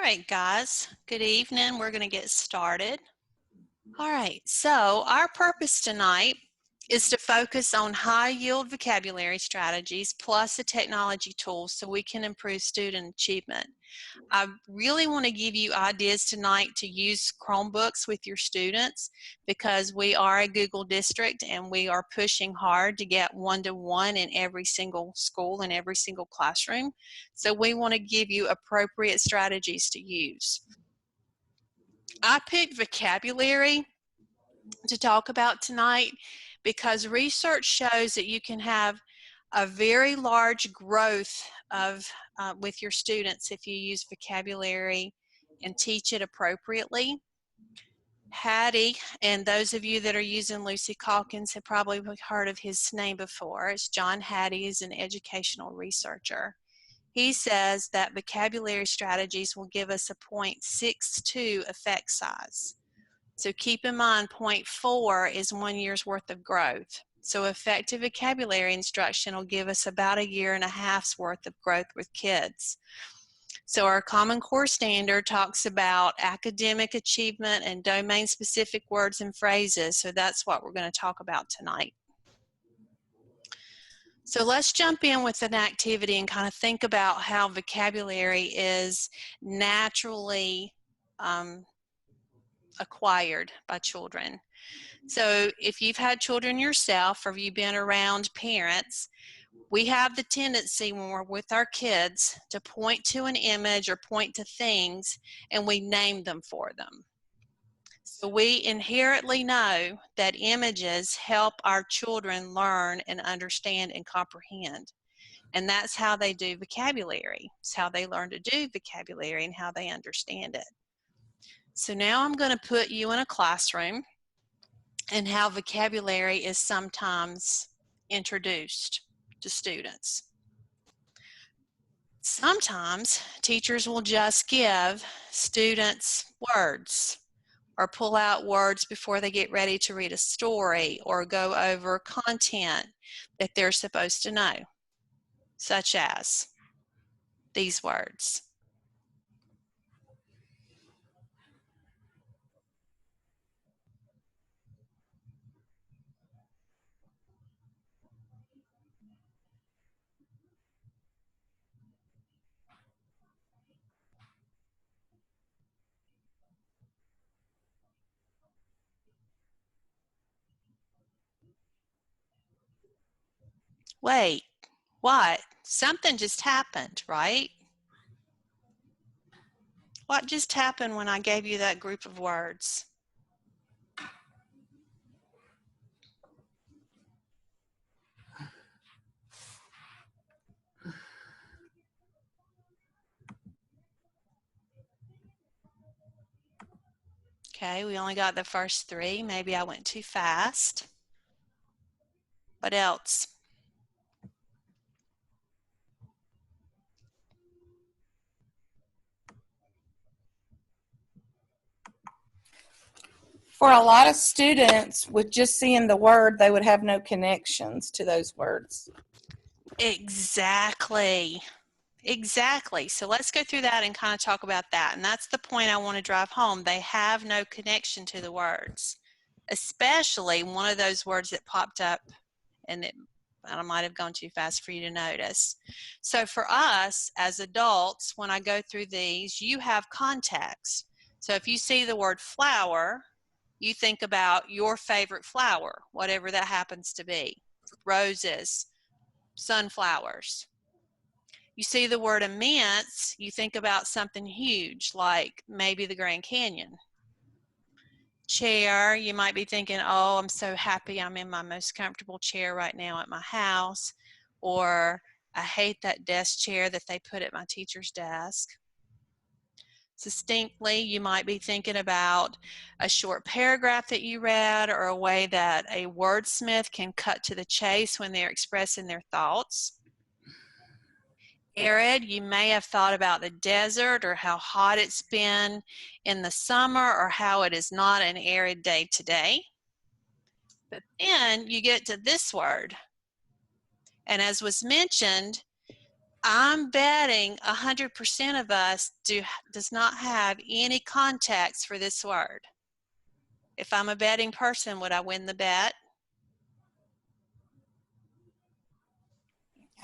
right, guys. Good evening. We're going to get started. All right, so our purpose tonight is to focus on high-yield vocabulary strategies plus the technology tools so we can improve student achievement. I really want to give you ideas tonight to use Chromebooks with your students because we are a Google district and we are pushing hard to get one-to-one in every single school and every single classroom. So we want to give you appropriate strategies to use. I picked vocabulary to talk about tonight because research shows that you can have a very large growth of with your students if you use vocabulary and teach it appropriately. Hattie, and those of you that are using Lucy Calkins have probably heard of his name before. It's John Hattie, is an educational researcher. He says that vocabulary strategies will give us a 0.62 effect size. So keep in mind 0.4 is 1 year's worth of growth. So effective vocabulary instruction will give us about 1.5 years worth of growth with kids. So our Common Core Standard talks about academic achievement and domain-specific words and phrases. So that's what we're going to talk about tonight. So let's jump in with an activity and kind of think about how vocabulary is naturally acquired by children. So if you've had children yourself or you've been around parents, we have the tendency when we're with our kids to point to an image or point to things and we name them for them. So we inherently know that images help our children learn and understand and comprehend. And that's how they do vocabulary. It's how they learn to do vocabulary and how they understand it. So now I'm going to put you in a classroom and how vocabulary is sometimes introduced to students. Sometimes teachers will just give students words or pull out words before they get ready to read a story or go over content that they're supposed to know, such as these words. Wait, what? Something just happened, right? What just happened when I gave you that group of words? Okay, we only got the first 3. Maybe I went too fast. What else? For a lot of students, with just seeing the word, they would have no connections to those words. Exactly. Exactly. So let's go through that and kind of talk about that. And that's the point I want to drive home. They have no connection to the words, especially one of those words that popped up and I might have gone too fast for you to notice. So for us as adults, when I go through these, you have context. So if you see the word flower, you think about your favorite flower, whatever that happens to be. Roses, sunflowers. You see the word immense, you think about something huge, like maybe the Grand Canyon. Chair, you might be thinking, oh, I'm so happy I'm in my most comfortable chair right now at my house, or I hate that desk chair that they put at my teacher's desk. Succinctly, you might be thinking about a short paragraph that you read or a way that a wordsmith can cut to the chase when they're expressing their thoughts. Arid, you may have thought about the desert or how hot it's been in the summer or how it is not an arid day today. But then you get to this word. And as was mentioned, I'm betting 100% of us does not have any context for this word. If I'm a betting person, would I win the bet?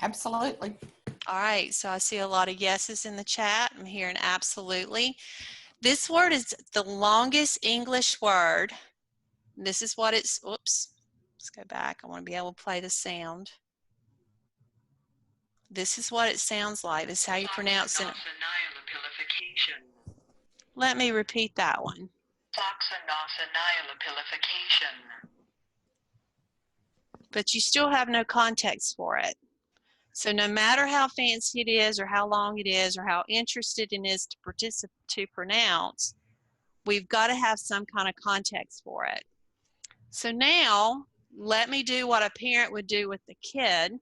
Absolutely. All right, so I see a lot of yeses in the chat. I'm hearing absolutely. This word is the longest English word. This is what it's, oops, let's go back. I want to be able to play the sound. This is what it sounds like. This is how you pronounce it. Let me repeat that one. But you still have no context for it. So no matter how fancy it is or how long it is or how interested it is to pronounce, we've got to have some kind of context for it. So now let me do what a parent would do with the kid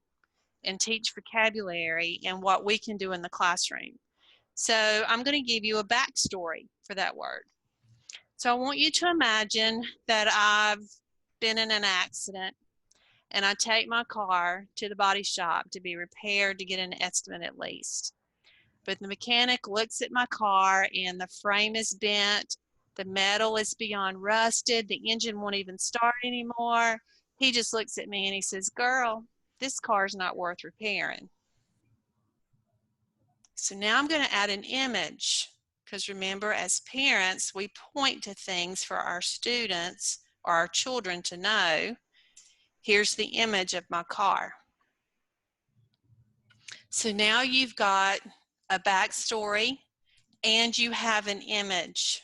and teach vocabulary and what we can do in the classroom. So I'm going to give you a backstory for that word. So I want you to imagine that I've been in an accident and I take my car to the body shop to be repaired to get an estimate at least. But the mechanic looks at my car and the frame is bent, the metal is beyond rusted, the engine won't even start anymore. He just looks at me and he says, "Girl, this car's not worth repairing." So now I'm going to add an image, because remember, as parents, we point to things for our students or our children to know. Here's the image of my car. So now you've got a backstory and you have an image.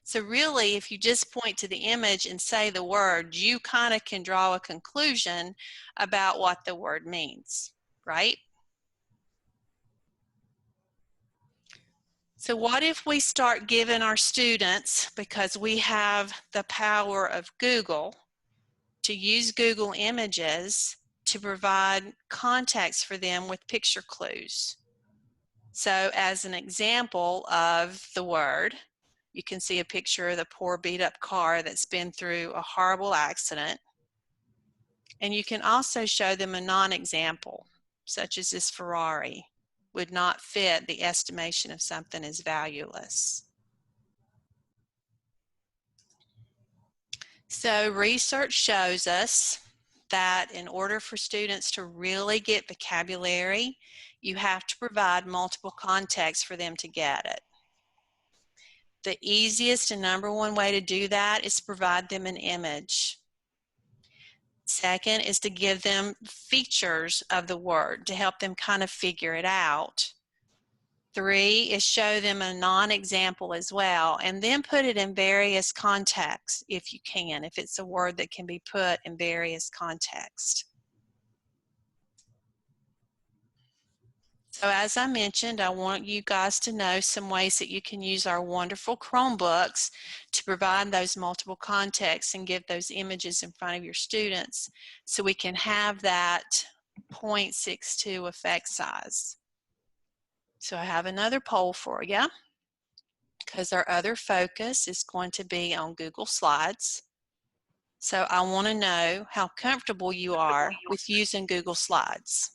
So really, if you just point to the image and say the word, you kind of can draw a conclusion about what the word means, right? So what if we start giving our students, because we have the power of Google, to use Google Images to provide context for them with picture clues. So as an example of the word, you can see a picture of the poor beat up car that's been through a horrible accident. And you can also show them a non-example, such as this Ferrari would not fit the estimation of something as valueless. So research shows us that in order for students to really get vocabulary, you have to provide multiple contexts for them to get it. The easiest and number one way to do that is to provide them an image. Second is to give them features of the word to help them kind of figure it out. 3 is show them a non-example as well, and then put it in various contexts if you can, if it's a word that can be put in various contexts. So as I mentioned, I want you guys to know some ways that you can use our wonderful Chromebooks to provide those multiple contexts and give those images in front of your students so we can have that 0.62 effect size. So I have another poll for you, because our other focus is going to be on Google Slides. So I want to know how comfortable you are with using Google Slides.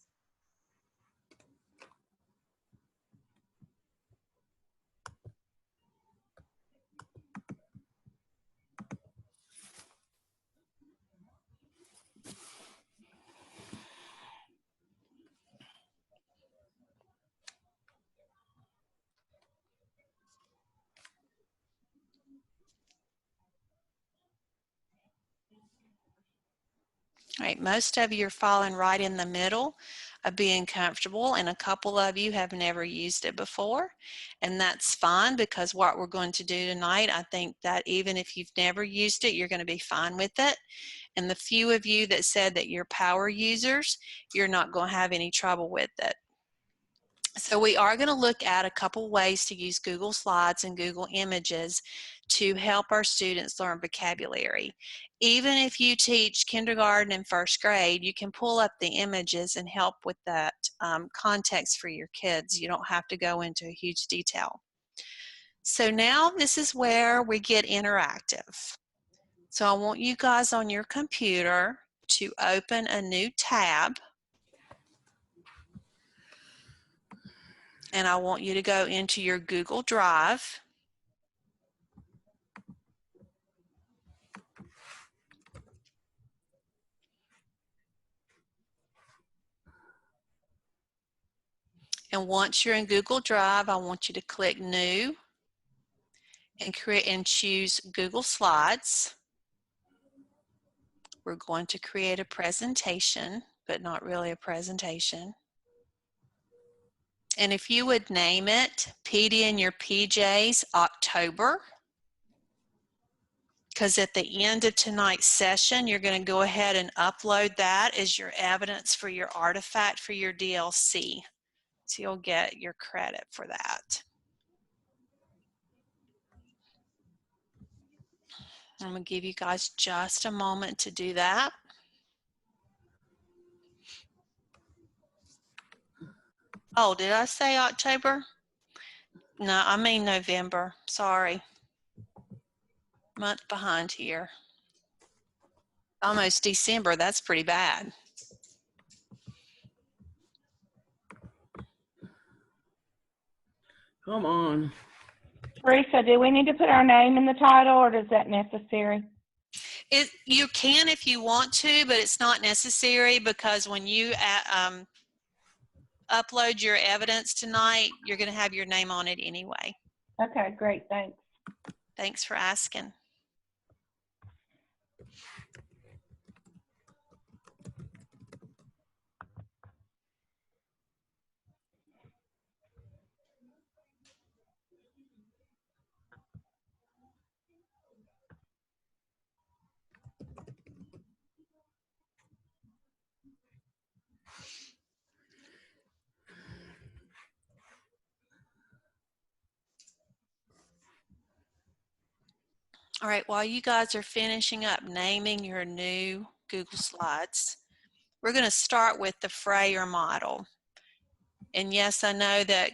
All right, most of you are falling right in the middle of being comfortable, and a couple of you have never used it before, and that's fine, because what we're going to do tonight, I think that even if you've never used it, you're going to be fine with it. And the few of you that said that you're power users, you're not going to have any trouble with it. So we are going to look at a couple ways to use Google Slides and Google Images to help our students learn vocabulary. Even if you teach kindergarten and first grade, you can pull up the images and help with that context for your kids. You don't have to go into a huge detail. So now this is where we get interactive. So I want you guys on your computer to open a new tab. And I want you to go into your Google Drive. And once you're in Google Drive, I want you to click New and choose Google Slides. We're going to create a presentation, but not really a presentation. And if you would name it PD in Your PJs October, because at the end of tonight's session, you're going to go ahead and upload that as your evidence for your artifact for your DLC. So you'll get your credit for that. I'm going to give you guys just a moment to do that. Oh, did I say October? No, I mean November. Sorry. Month behind here. Almost December. That's pretty bad. Come on. Teresa, do we need to put our name in the title, or is that necessary? You can if you want to, but it's not necessary, because when you upload your evidence tonight, you're going to have your name on it anyway. Okay, great, thanks. Thanks for asking. All right, while you guys are finishing up naming your new Google Slides, we're going to start with the Frayer model. And yes, I know that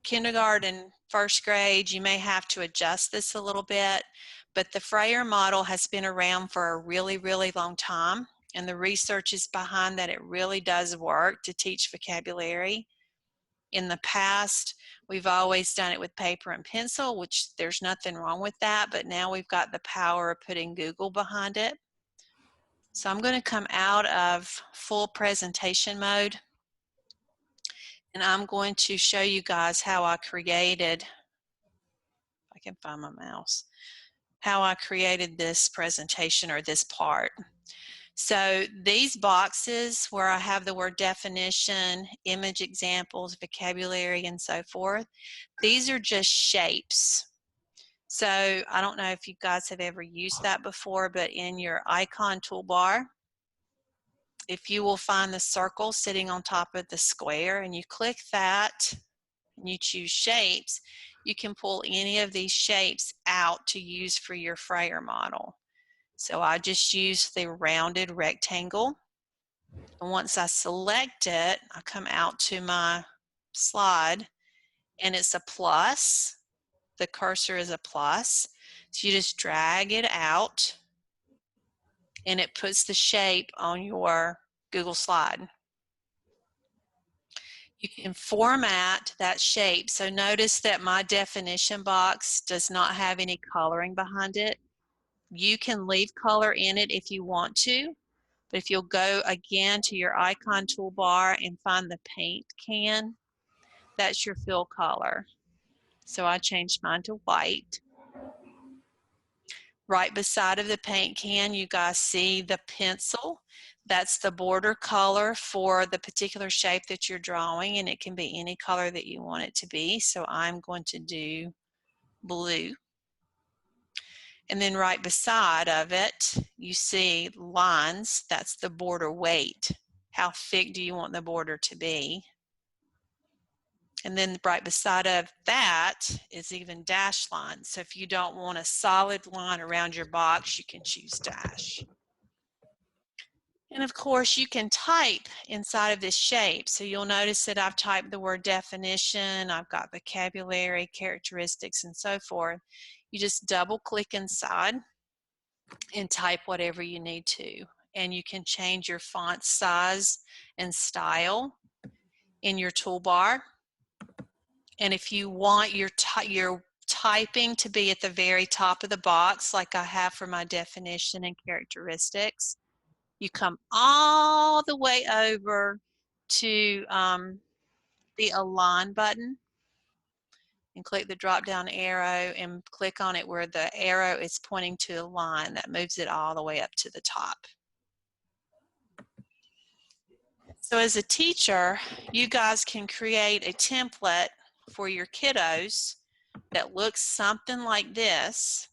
kindergarten, first grade, you may have to adjust this a little bit, but the Frayer model has been around for a really, really long time. And the research is behind that it really does work to teach vocabulary. In the past, we've always done it with paper and pencil, which there's nothing wrong with that, but now we've got the power of putting Google behind it. So I'm going to come out of full presentation mode, and I'm going to show you guys how I created, if I can find my mouse, how I created this presentation or this part. So these boxes where I have the word definition, image examples, vocabulary, and so forth, these are just shapes. So I don't know if you guys have ever used that before, but in your icon toolbar, if you will find the circle sitting on top of the square and you click that and you choose shapes, you can pull any of these shapes out to use for your Frayer model. So I just use the rounded rectangle. And once I select it, I come out to my slide and it's a plus. The cursor is a plus. So you just drag it out and it puts the shape on your Google slide. You can format that shape. So notice that my definition box does not have any coloring behind it. You can leave color in it if you want to, but if you'll go again to your icon toolbar and find the paint can, that's your fill color. So I changed mine to white. Right beside of the paint can, you guys see the pencil. That's the border color for the particular shape that you're drawing, and it can be any color that you want it to be. So I'm going to do blue. And then right beside of it, you see lines. That's the border weight. How thick do you want the border to be? And then right beside of that is even dash lines. So if you don't want a solid line around your box, you can choose dash. And of course, you can type inside of this shape. So you'll notice that I've typed the word definition, I've got vocabulary, characteristics, and so forth. You just double click inside and type whatever you need to. And you can change your font size and style in your toolbar. And if you want your typing to be at the very top of the box, like I have for my definition and characteristics, you come all the way over to the Align button and click the drop down arrow and click on it where the arrow is pointing to Align. That moves it all the way up to the top. So as a teacher, you guys can create a template for your kiddos that looks something like this.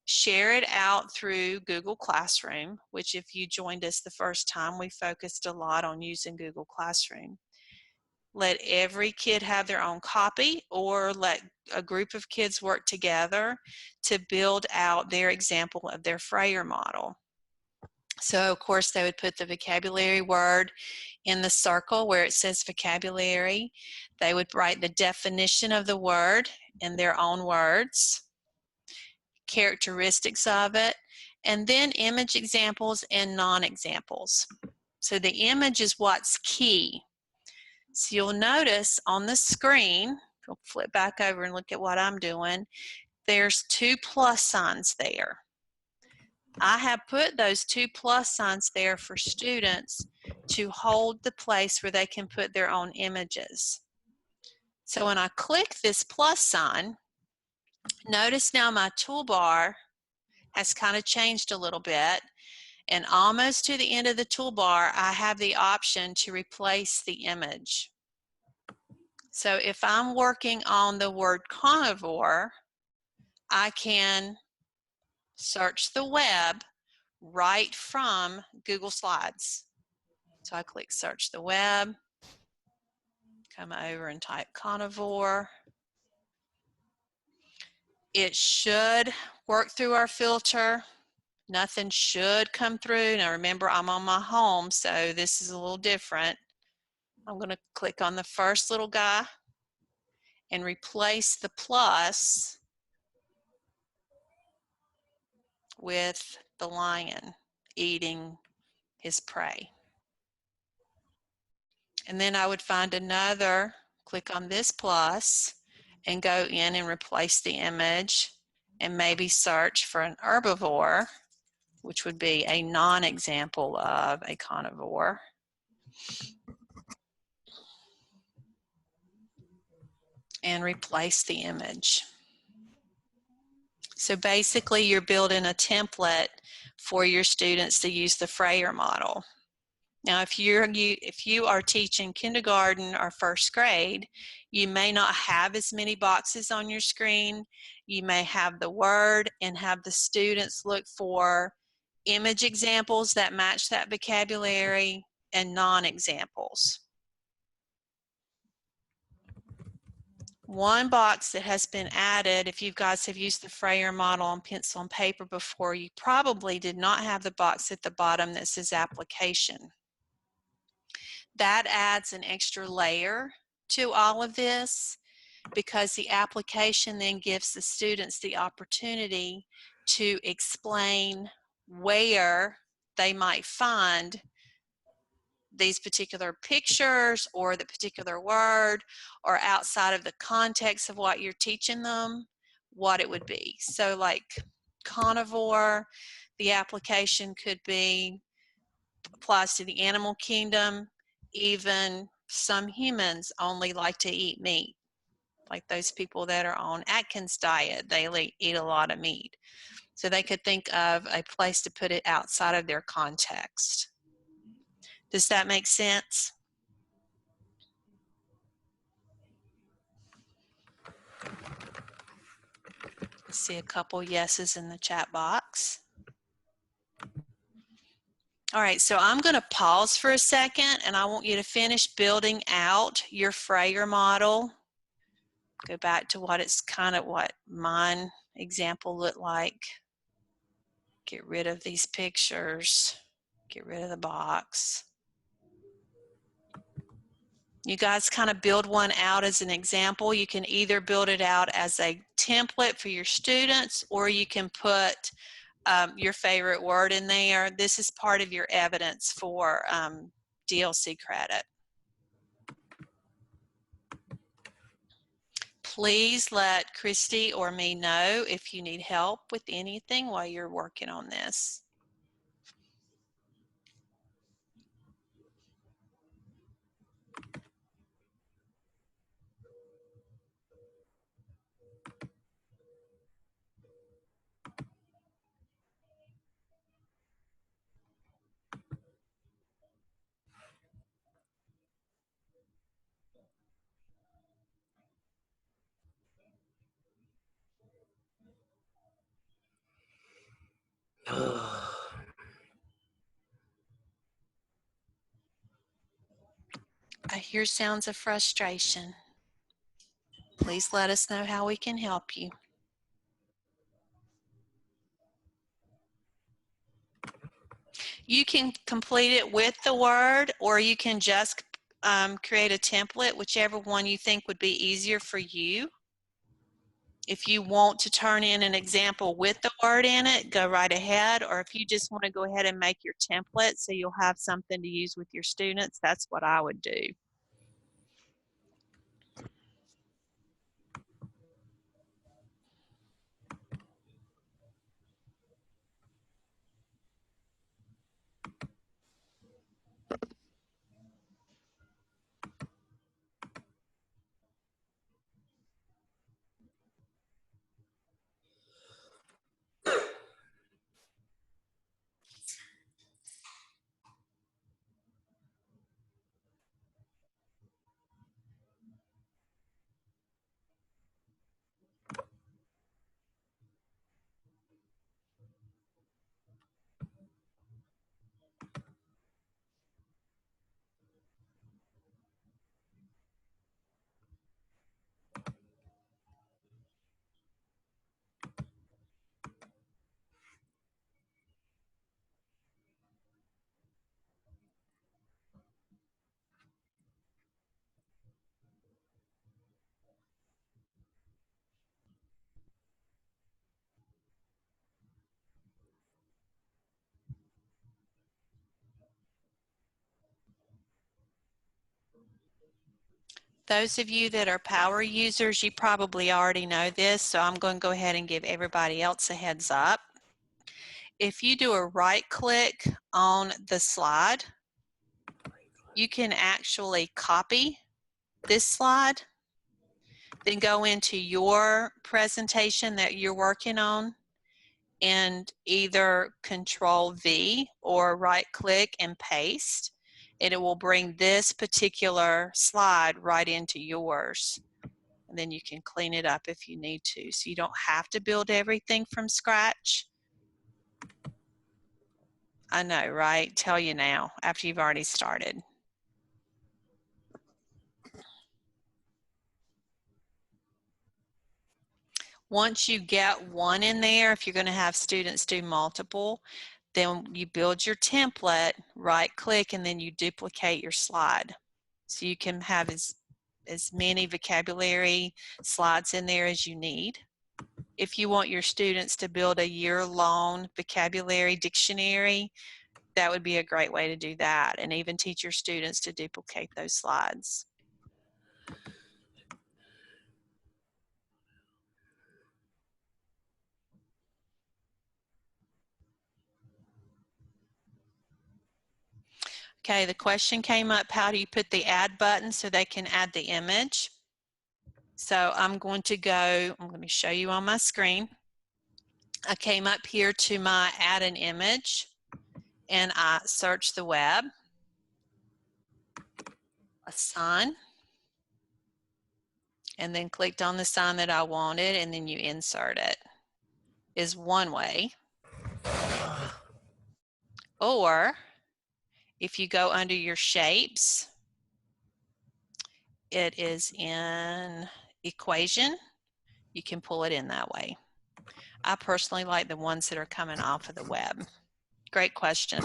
Share it out through Google Classroom, which if you joined us the first time, we focused a lot on using Google Classroom. Let every kid have their own copy, or let a group of kids work together to build out their example of their Frayer model. So of course they would put the vocabulary word in the circle where it says vocabulary. They would write the definition of the word in their own words, characteristics of it, and then image examples and non-examples. So the image is what's key. So you'll notice on the screen, we'll flip back over and look at what I'm doing, there's 2 plus signs there. I have put those 2 plus signs there for students to hold the place where they can put their own images. So when I click this plus sign, notice now my toolbar has kind of changed a little bit, and almost to the end of the toolbar I have the option to replace the image. So if I'm working on the word carnivore, I can search the web right from Google Slides. So I click search the web, come over and type carnivore. It should work through our filter. Nothing should come through. Now remember, I'm on my home, so this is a little different. I'm going to click on the first little guy and replace the plus with the lion eating his prey. And then I would find another, click on this plus, and go in and replace the image and maybe search for an herbivore, which would be a non-example of a carnivore. And replace the image. So basically you're building a template for your students to use the Frayer model. Now if you are teaching kindergarten or first grade, you may not have as many boxes on your screen. You may have the word and have the students look for image examples that match that vocabulary and non-examples. One box that has been added, if you guys have used the Frayer model on pencil and paper before, you probably did not have the box at the bottom that says application. That adds an extra layer to all of this, because the application then gives the students the opportunity to explain where they might find these particular pictures or the particular word, or outside of the context of what you're teaching them, what it would be. So like carnivore, the application could be, applies to the animal kingdom. Even some humans only like to eat meat. Like those people that are on Atkins diet, they eat a lot of meat. So they could think of a place to put it outside of their context. Does that make sense? I see a couple yeses in the chat box. All right, so I'm going to pause for a second and I want you to finish building out your Frayer model. Go back to what mine example looked like. Get rid of these pictures. Get rid of the box. You guys kind of build one out as an example. You can either build it out as a template for your students, or you can put your favorite word in there. This is part of your evidence for DLC credit. Please let Christy or me know if you need help with anything while you're working on this. I hear sounds of frustration. Please let us know how we can help you. You can complete it with the Word, or you can just create a template, whichever one you think would be easier for you. If you want to turn in an example with the Word in it, go right ahead. Or if you just want to go ahead and make your template so you'll have something to use with your students, that's what I would do. Those of you that are power users, you probably already know this, so I'm going to go ahead and give everybody else a heads up. If you do a right click on the slide, you can actually copy this slide, then go into your presentation that you're working on and either Control V or right click and paste, and it will bring this particular slide right into yours. And then you can clean it up if you need to. So you don't have to build everything from scratch. I know, right? Tell you now, after you've already started. Once you get one in there, if you're going to have students do multiple, then you build your template, right click, and then you duplicate your slide. So you can have as many vocabulary slides in there as you need. If you want your students to build a year-long vocabulary dictionary, that would be a great way to do that, and even teach your students to duplicate those slides. Okay, the question came up, how do you put the add button so they can add the image? So I'm going to show you on my screen. I came up here to my add an image and I searched the web, a sign, and then clicked on the sign that I wanted, and then you insert it, is one way. Or if you go under your shapes, it is in equation. You can pull it in that way. I personally like the ones that are coming off of the web. Great question.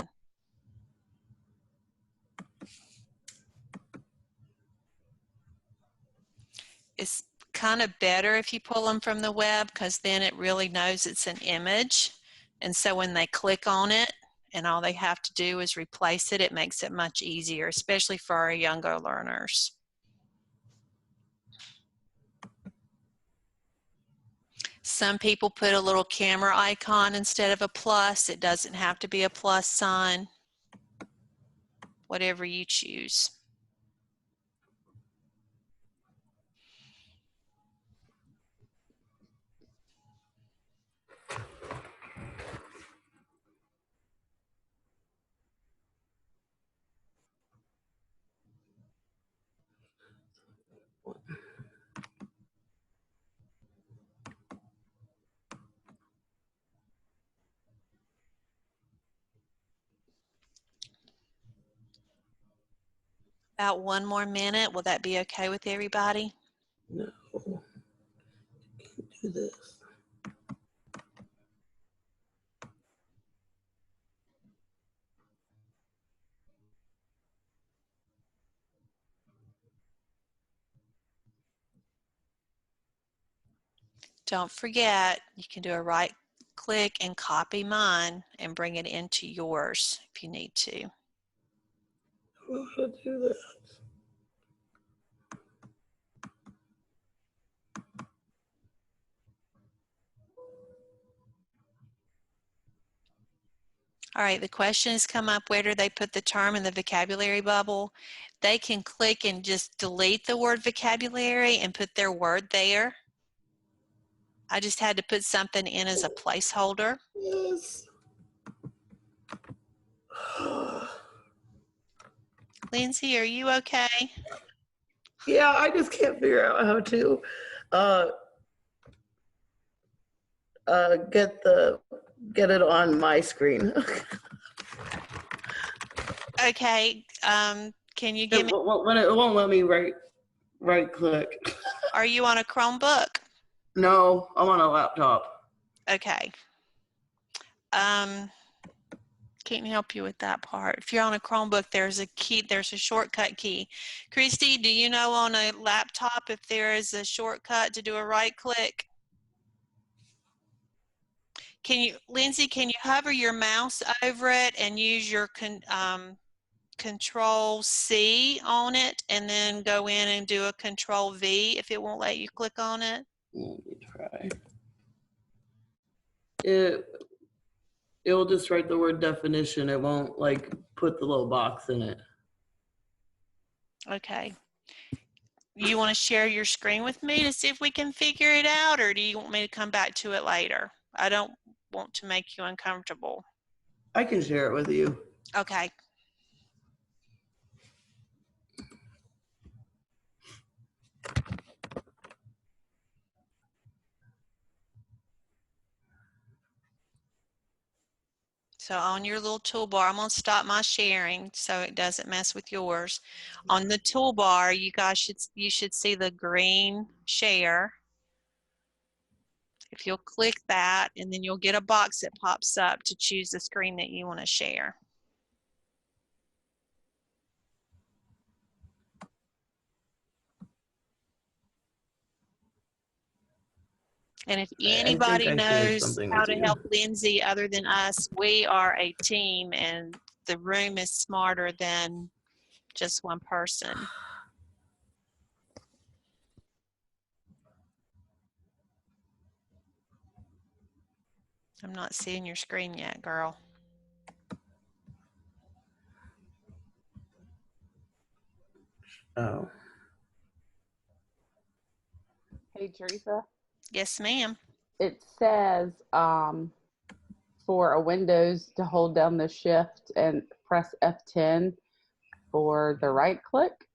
It's kind of better if you pull them from the web, because then it really knows it's an image. And so when they click on it and all they have to do is replace it, it makes it much easier, especially for our younger learners. Some people put a little camera icon instead of a plus. It doesn't have to be a plus sign. Whatever you choose. About 1 more minute. Will that be okay with everybody? No, can't do this. Don't forget, you can do a right click and copy mine and bring it into yours if you need to. I don't know how to do that. All right, the question has come up, where do they put the term in the vocabulary bubble? They can click and just delete the word vocabulary and put their word there. I just had to put something in as a placeholder. Yes. Lindsay, are you okay? Yeah, I just can't figure out how to get it on my screen. Okay, can you give me, it won't let me right click. are you on a Chromebook? No, I'm on a laptop. Okay. Can't help you with that part. If you're on a Chromebook, there's a key, there's a shortcut key. Christy, do you know on a laptop if there is a shortcut to do a right click? Can you, Lindsay, can you hover your mouse over it and use your Control C on it and then go in and do a Control V if it won't let you click on it? Let me try. It will just write the word definition. It won't like put the little box in it. Okay. You want to share your screen with me to see if we can figure it out, or do you want me to come back to it later? I don't want to make you uncomfortable. I can share it with you. Okay. So on your little toolbar, I'm going to stop my sharing so it doesn't mess with yours. On the toolbar, you should see the green share. If you'll click that, and then you'll get a box that pops up to choose the screen that you want to share. And if anybody knows how to help Lindsay other than us, we are a team and the room is smarter than just one person. I'm not seeing your screen yet, girl. Oh. Hey, Teresa. Yes, ma'am. It says for a Windows to hold down the shift and press F10 for the right click.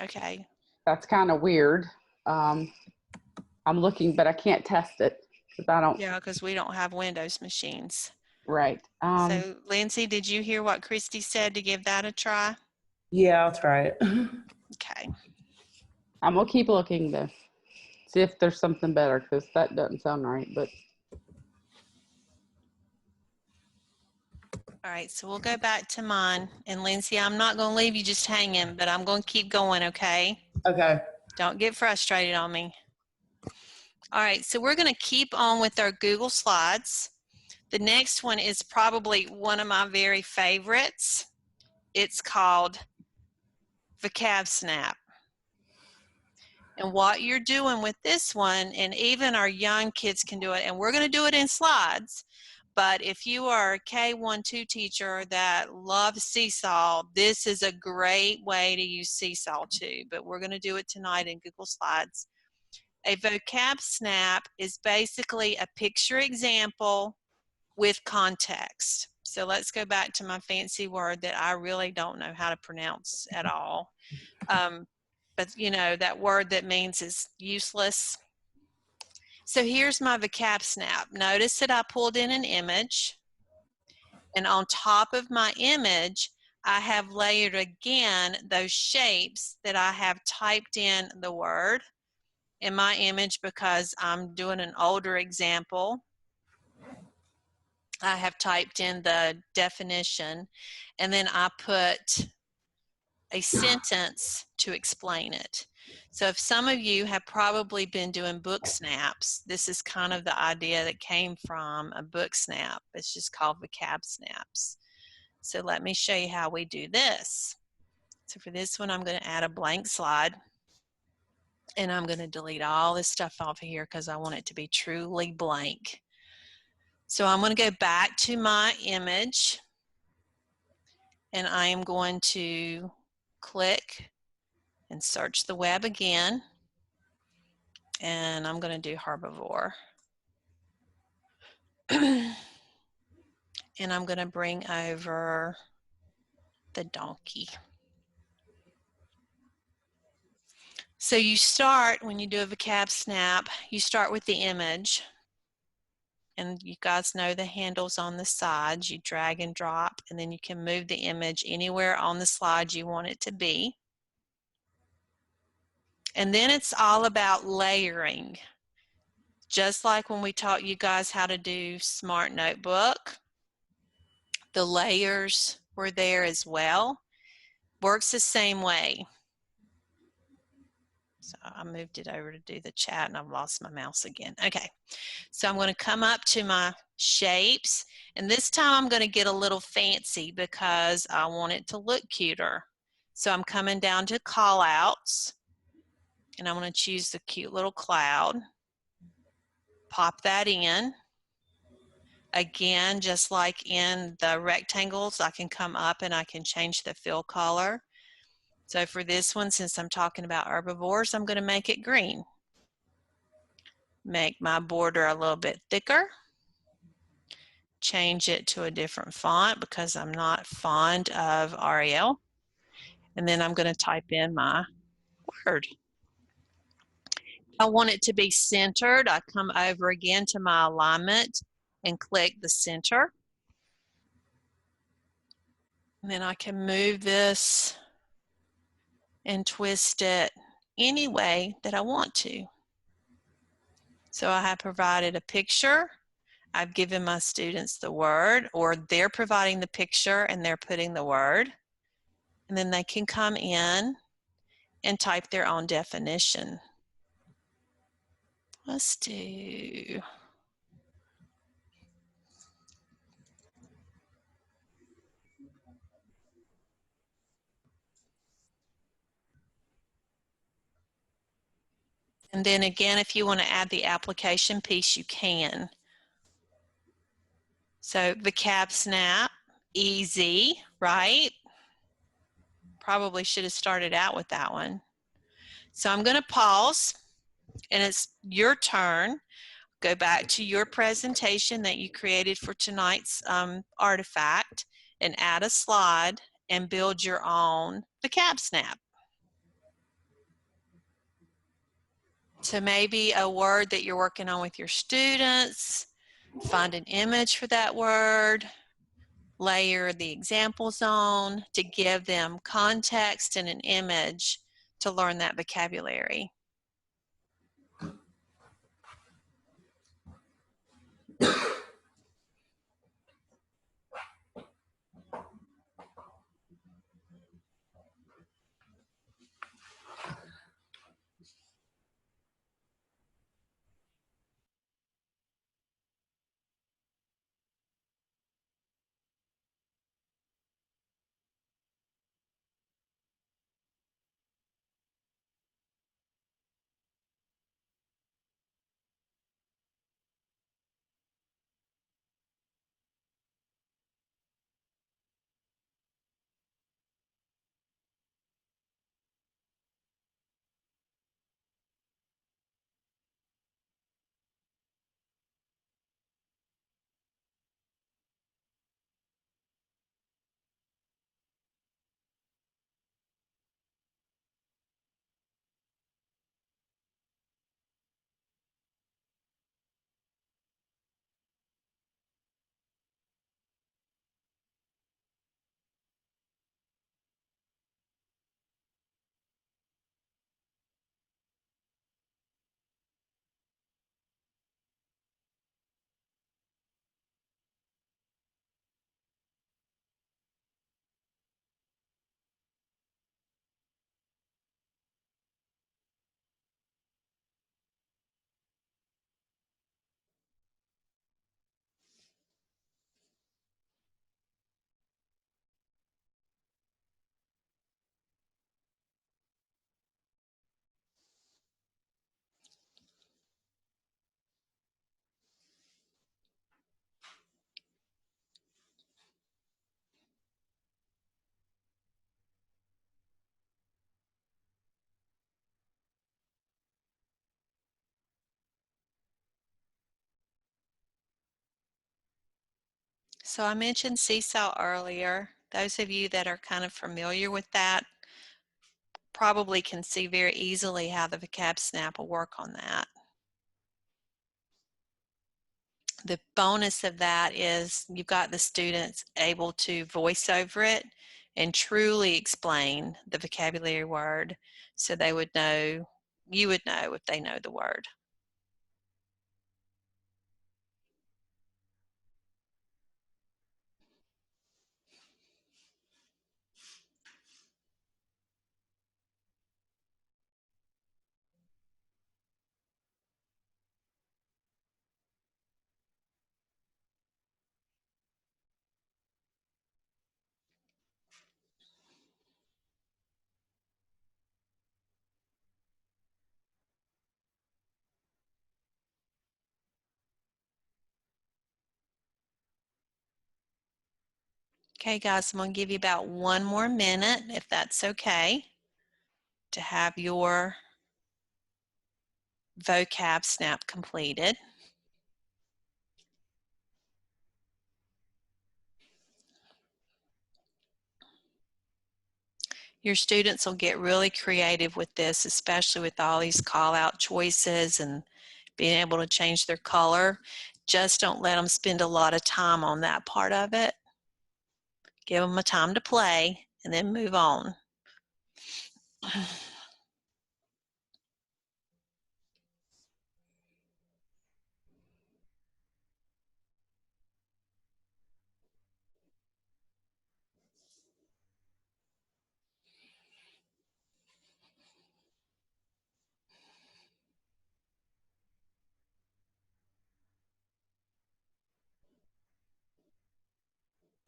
Okay. That's kind of weird. I'm looking, but I can't test it because I don't. Yeah, because we don't have Windows machines. Right. So, Lindsay, did you hear what Christy said to give that a try? Yeah, I'll try it. Okay. I'm going to keep looking though. See if there's something better because that doesn't sound right. But All right, so we'll go back to mine. And Lindsay, I'm not going to leave you just hanging, but I'm going to keep going, okay? Okay. Don't get frustrated on me. All right, so we're going to keep on with our Google Slides. The next one is probably one of my very favorites. It's called Vocab Snap. And what you're doing with this one, and even our young kids can do it, and we're going to do it in slides, but if you are a K-1-2 teacher that loves Seesaw, this is a great way to use Seesaw too, but we're going to do it tonight in Google Slides. A vocab snap is basically a picture example with context. So let's go back to my fancy word that I really don't know how to pronounce at all. But you know, that word that means is useless. So here's my vocab snap. Notice that I pulled in an image, and on top of my image, I have layered again those shapes that I have typed in the word in my image because I'm doing an older example. I have typed in the definition, and then I put a sentence to explain it. So if some of you have probably been doing book snaps, this is kind of the idea that came from a book snap. It's just called vocab snaps. So let me show you how we do this. So for this one, I'm going to add a blank slide, and I'm going to delete all this stuff off of here because I want it to be truly blank. So I'm going to go back to my image, and I am going to click and search the web again, and I'm going to do herbivore. And I'm going to bring over the donkey. So you start, when you do a vocab snap, you start with the image, and you guys know the handles on the sides. You drag and drop, and then you can move the image anywhere on the slide you want it to be. And then it's all about layering. Just like when we taught you guys how to do Smart Notebook, the layers were there as well. Works the same way. So I moved it over to do the chat, and I've lost my mouse again. Okay, so I'm going to come up to my shapes, and this time I'm going to get a little fancy because I want it to look cuter. So I'm coming down to call outs, and I'm going to choose the cute little cloud. Pop that in. Again, just like in the rectangles, I can come up and I can change the fill color. So for this one, since I'm talking about herbivores, I'm going to make it green. Make my border a little bit thicker. Change it to a different font because I'm not fond of Arial. And then I'm going to type in my word. I want it to be centered. I come over again to my alignment and click the center. And then I can move this and twist it any way that I want to. So I have provided a picture. I've given my students the word, or they're providing the picture and they're putting the word. And then they can come in and type their own definition. Let's do... And then again, if you want to add the application piece, you can. So vocab snap, easy, right? Probably should have started out with that one. So I'm going to pause, and it's your turn. Go back to your presentation that you created for tonight's artifact and add a slide and build your own vocab snap. So maybe a word that you're working on with your students, find an image for that word, layer the examples on to give them context and an image to learn that vocabulary. So I mentioned seesaw earlier. Those of you that are kind of familiar with that probably can see very easily how the vocab snap will work on that. The bonus of that is you've got the students able to voice over it and truly explain the vocabulary word so they would know, you would know if they know the word. Okay, guys, I'm going to give you about 1 more minute, if that's okay, to have your vocab snap completed. Your students will get really creative with this, especially with all these call-out choices and being able to change their color. Just don't let them spend a lot of time on that part of it. Give them a time to play and then move on.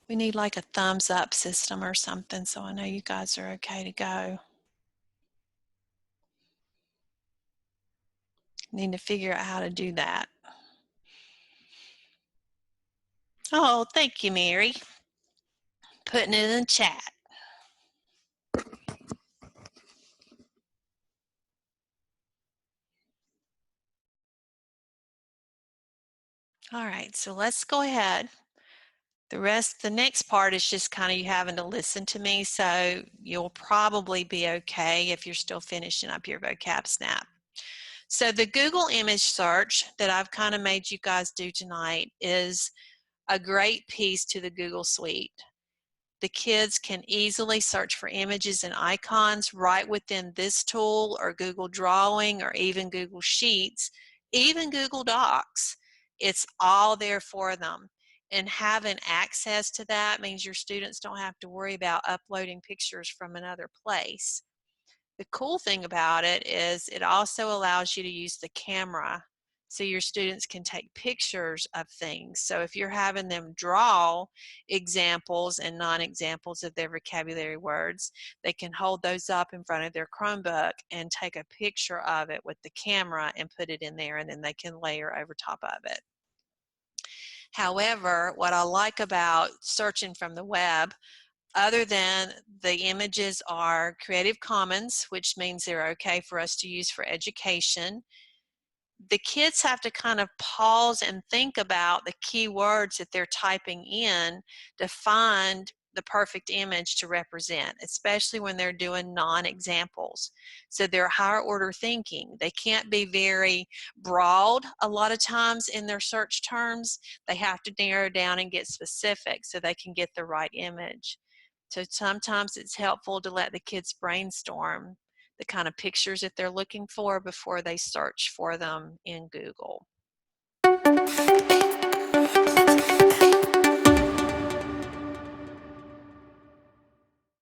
We need like a thumbs up system or something so I know you guys are okay to go. Need to figure out how to do that. Oh, thank you, Mary. Putting it in the chat. All right, so let's go ahead. The next part is just kind of you having to listen to me, so you'll probably be okay if you're still finishing up your vocab snap. So the Google image search that I've kind of made you guys do tonight is a great piece to the Google Suite. The kids can easily search for images and icons right within this tool or Google Drawing or even Google Sheets, even Google Docs. It's all there for them. And having access to that means your students don't have to worry about uploading pictures from another place. The cool thing about it is it also allows you to use the camera so your students can take pictures of things. So if you're having them draw examples and non-examples of their vocabulary words, they can hold those up in front of their Chromebook and take a picture of it with the camera and put it in there, and then they can layer over top of it. However, what I like about searching from the web, other than the images are Creative Commons, which means they're okay for us to use for education, the kids have to kind of pause and think about the keywords that they're typing in to find the perfect image to represent, especially when they're doing non-examples. So they're higher order thinking. They can't be very broad a lot of times in their search terms. They have to narrow down and get specific so they can get the right image. So sometimes it's helpful to let the kids brainstorm the kind of pictures that they're looking for before they search for them in Google.